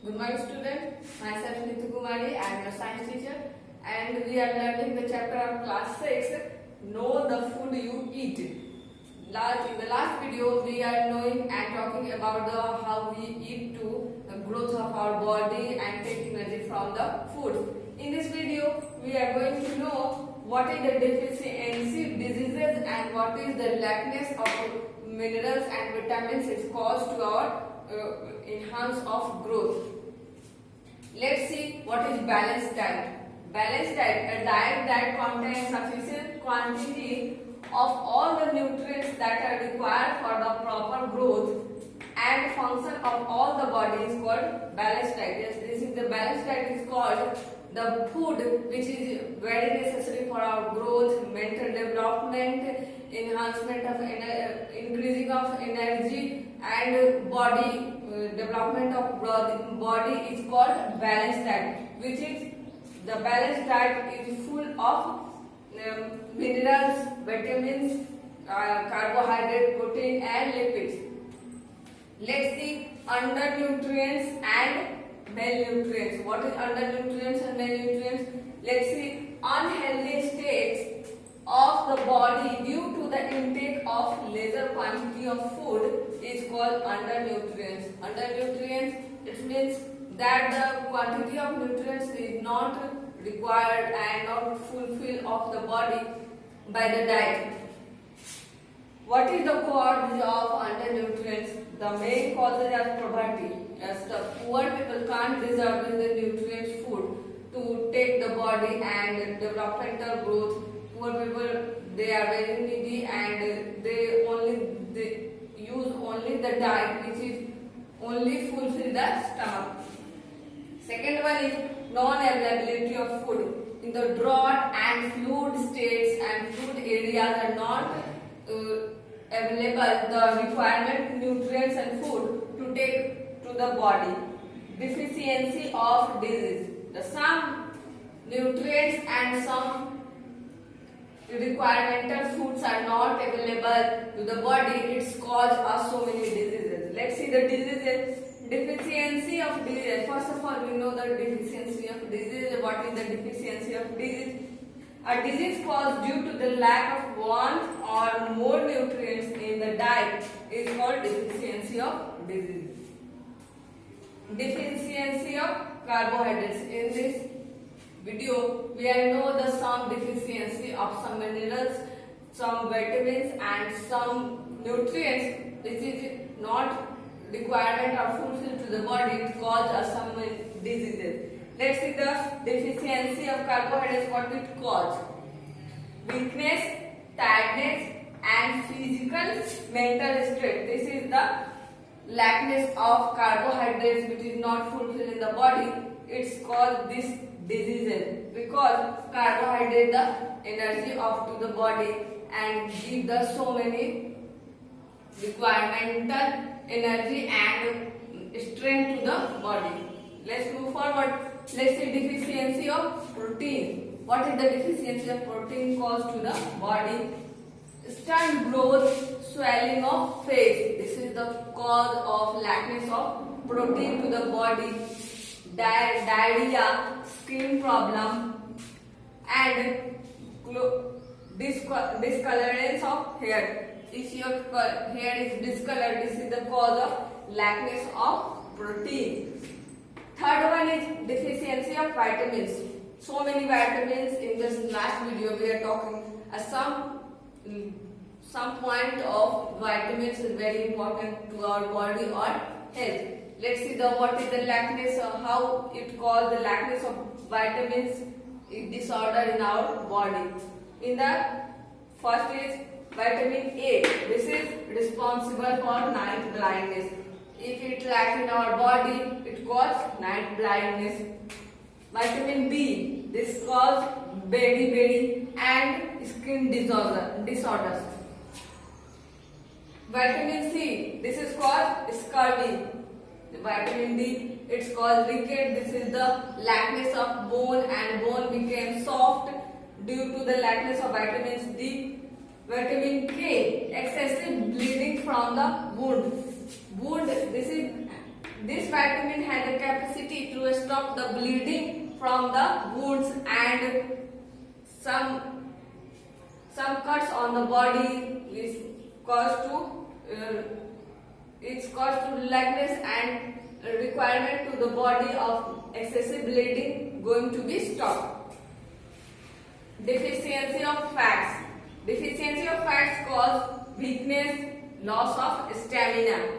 Good morning, student. Myself Nitu Kumari. I am a science teacher, and we are learning the chapter of class 6. Know the food you eat. In the last video, we are knowing and talking about how we eat to the growth of our body and take energy from the food. In this video, we are going to know what is the deficiency diseases and what is the lackness of minerals and vitamins is caused to our enhance of growth. Let's see what is balanced diet. Balanced diet, a diet that contains sufficient quantity of all the nutrients that are required for the proper growth and function of all the body is called balanced diet. Yes, this is the balanced diet is called the food which is very necessary for our growth, mental development, enhancement of increasing of energy and body development of body is called balanced diet, which is the balanced diet is full of minerals, vitamins, carbohydrate, protein and lipids. Let's see undernutrients and malnutrients. What is undernutrients and malnutrients? Let's see unhealthy states of the body due to the intake of lesser quantity of food is called undernutrients. Undernutrients, it means that the quantity of nutrients is not required and not fulfilled of the body by the diet. What is the cause of undernutrients? The main causes are poverty. As the poor people can't deserve the nutrient food to take the body and developmental growth. Poor people, they are very needy and they use only the diet which is only fulfill the stomach. Second one is non-availability of food. In the drought and flood states and flood areas are not available the requirement nutrients and food to take to the body. Deficiency of disease. Some nutrients and some requirement foods are not available to the body. It's caused so many diseases. Let's see the diseases. Deficiency of disease. First of all, we know the deficiency of disease. What is the deficiency of disease? A disease caused due to the lack of one or more nutrients in the diet is called deficiency of disease. Deficiency of carbohydrates. In this video, we know the some deficiency of some minerals, some vitamins and some nutrients which is not requirement or fulfilled to the body. It causes some diseases. Let's see the deficiency of carbohydrates, what it causes. Weakness, tiredness and physical mental state. This is the lackness of carbohydrates which is not fulfilled in the body. It's caused this diseases because carbohydrate the energy of to the body and give the so many requirement energy and strength to the body. Let's move forward. Let's see deficiency of protein. What is the deficiency of protein caused to the body? Stunt growth, swelling of face. This is the cause of lackness of protein to the body. Diarrhea, skin problem and discolorance of hair. If your hair is discolored, this is the cause of lackness of protein. Third one is deficiency of vitamins. So many vitamins in this last video we are talking. Some point of vitamins is very important to our body or health. Let's see what is the lackness, how it causes the lackness of vitamins disorder in our body. In the first is vitamin A. This is responsible for night blindness. If it lacks in our body, it causes night blindness. Vitamin B. This causes beriberi and skin disorders. Vitamin C. This is called scurvy. Vitamin D. It's called rickets. This is the lackness of bone and bone became soft due to the lackness of vitamins D. Vitamin K. Excessive bleeding from the wound. This is This vitamin has the capacity to stop the bleeding from the wounds and some cuts on the body is caused to lackness and requirement to the body of excessive bleeding going to be stopped. Deficiency of fats. Deficiency of fats cause weakness, loss of stamina.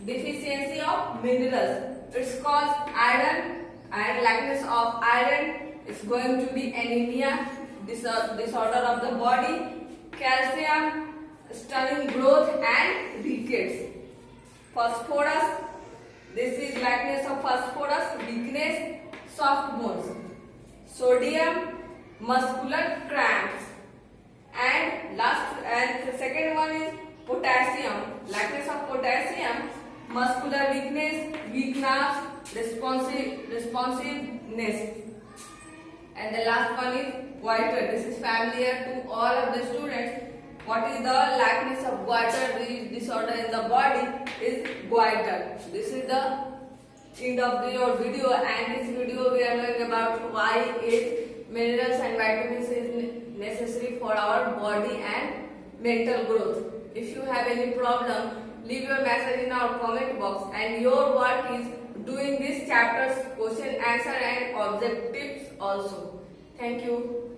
Deficiency of minerals. It's cause iron and lackness of iron. It's going to be anemia, disorder of the body, calcium, stunning growth and rickets. Phosphorus. This is lackness of phosphorus, weakness, soft bones. Sodium, muscular cramps. And the second one is potassium. Lackness of potassium, muscular weakness, weak nerves, responsiveness. And the last one is goiter. This is familiar to all of the students. What is the lackness of goiter disorder in the body is goiter. This is the end of your video, and this video we are learning about why minerals and vitamins is necessary for our body and mental growth. If you have any problem, leave your message in our comment box, and your work is doing this chapter's question answer and objectives also. Thank you.